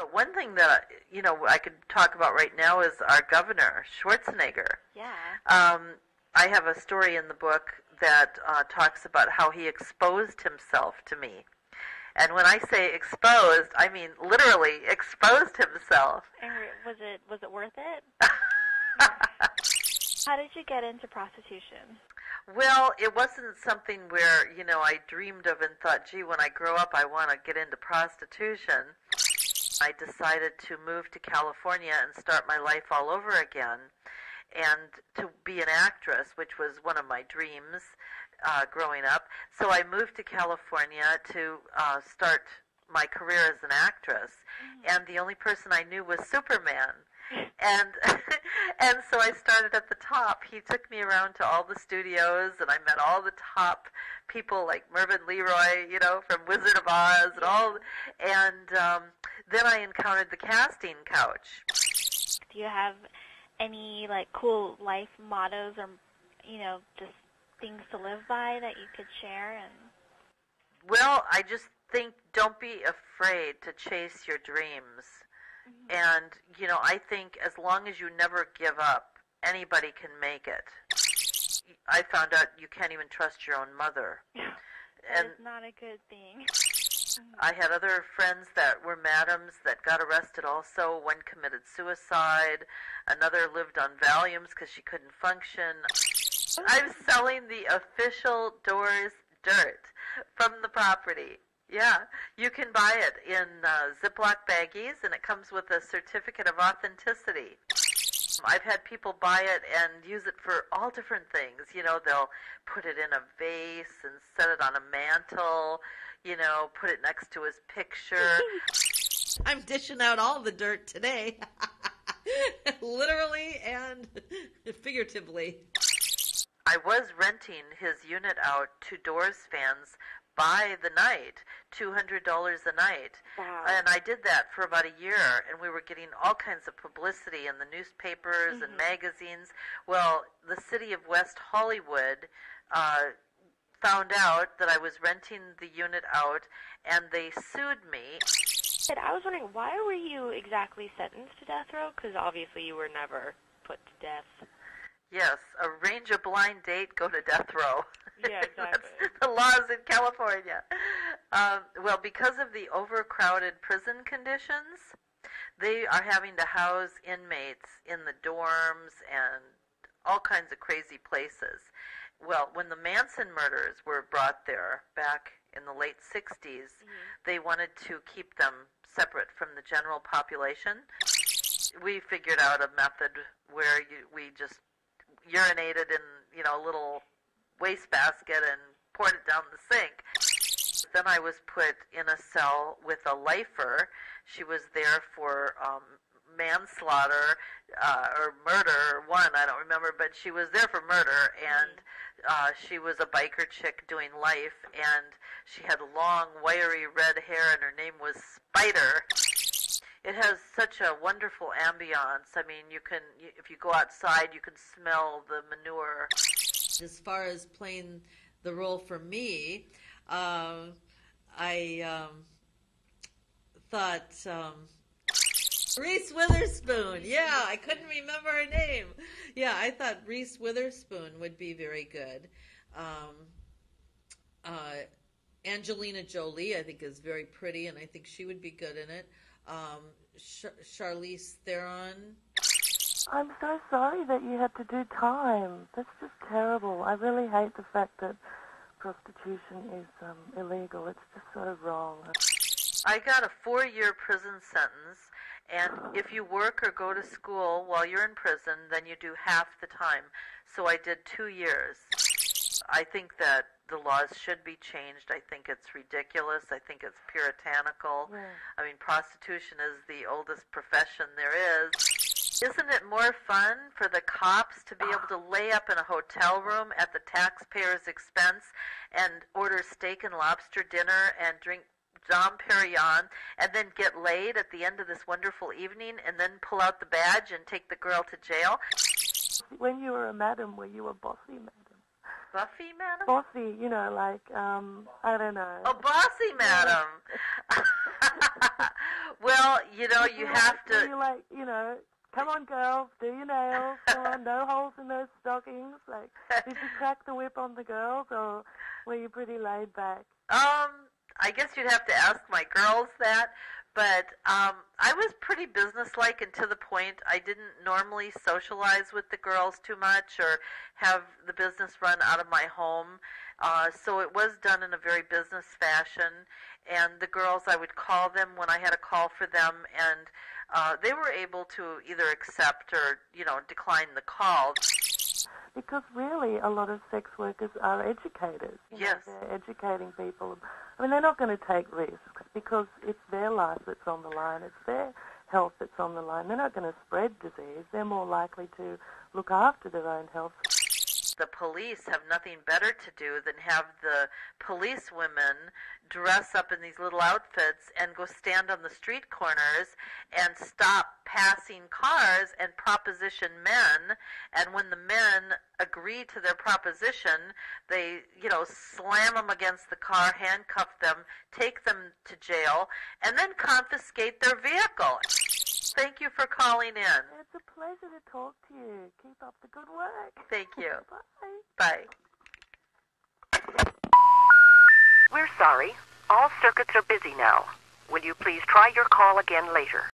But one thing that I could talk about right now is our governor, Schwarzenegger. Yeah. I have a story in the book that talks about how he exposed himself to me. And when I say exposed, I mean literally exposed himself. And was it worth it? How did you get into prostitution? Well, it wasn't something where, I dreamed of and thought, gee, when I grow up, I want to get into prostitution. I decided to move to California and start my life all over again, and to be an actress, which was one of my dreams growing up. So I moved to California to start my career as an actress, and the only person I knew was Superman. And and so I started at the top. He took me around to all the studios, and I met all the top people like Mervyn Leroy, from Wizard of Oz, and all. And then I encountered the casting couch. Do you have any cool life mottos or just things to live by that you could share? Well, I just think don't be afraid to chase your dreams. And, I think as long as you never give up, anybody can make it. I found out you can't even trust your own mother. That is not a good thing. I had other friends that were madams that got arrested also. One committed suicide. Another lived on Valiums because she couldn't function. I'm selling the official Doors dirt from the property. Yeah, you can buy it in Ziploc baggies, and it comes with a certificate of authenticity. I've had people buy it and use it for all different things. They'll put it in a vase and set it on a mantle, put it next to his picture. I'm dishing out all the dirt today, literally and figuratively. I was renting his unit out to Doors fans by the night, $200 a night. Wow. And I did that for about a year, and we were getting all kinds of publicity in the newspapers and magazines. Well, the city of West Hollywood found out that I was renting the unit out, and they sued me. I was wondering, why were you exactly sentenced to death row? Because obviously you were never put to death. Yes, arrange a blind date, go to death row. Yeah, exactly. That's the laws in California. Well, because of the overcrowded prison conditions, they are having to house inmates in the dorms and all kinds of crazy places. Well, when the Manson murders were brought there back in the late 60s, they wanted to keep them separate from the general population. We figured out a method where we just urinated in, a little wastebasket and poured it down the sink. Then I was put in a cell with a lifer. She was there for manslaughter or murder, one, I don't remember, but she was there for murder, and she was a biker chick doing life, and she had long, wiry red hair, and her name was Spider. It has such a wonderful ambiance. I mean, if you go outside, you can smell the manure. As far as playing the role for me, I thought Reese Witherspoon. Yeah, I couldn't remember her name. Yeah, I thought Reese Witherspoon would be very good. Angelina Jolie, I think, is very pretty, and I think she would be good in it. Charlize Theron. I'm so sorry that you had to do time. That's just terrible. I really hate the fact that prostitution is illegal. It's just so wrong. I got a 4-year prison sentence, and if you work or go to school while you're in prison, then you do half the time. So I did 2 years. I think that the laws should be changed. I think it's ridiculous. I think it's puritanical. Yeah. I mean, prostitution is the oldest profession there is. Isn't it more fun for the cops to be able to lay up in a hotel room at the taxpayer's expense and order steak and lobster dinner and drink Dom Perignon and then get laid at the end of this wonderful evening and then pull out the badge and take the girl to jail? When you were a madam, were you a bossy madam? Buffy, madam? Bossy, I don't know. Oh, bossy, madam. Well, you know, you have Were to. you like, come on, girls, do your nails. Come on, no holes in those stockings. Like, did you crack the whip on the girls, or were you pretty laid back? I guess you'd have to ask my girls that, but I was pretty businesslike and to the point. I didn't normally socialize with the girls too much or have the business run out of my home. So it was done in a very business fashion. And the girls, I would call them when I had a call for them, and they were able to either accept or, decline the call. Because really, a lot of sex workers are educators. Yes. They're educating people. I mean, they're not going to take risks because it's their life that's on the line. It's their health that's on the line. They're not going to spread disease. They're more likely to look after their own health. The police have nothing better to do than have the police women dress up in these little outfits and go stand on the street corners and stop passing cars and proposition men. And when the men agree to their proposition, they, slam them against the car, handcuff them, take them to jail, and then confiscate their vehicle. Thank you for calling in. It's a pleasure to talk to you. Keep up the good work. Thank you. Bye. Bye. We're sorry. All circuits are busy now. Will you please try your call again later?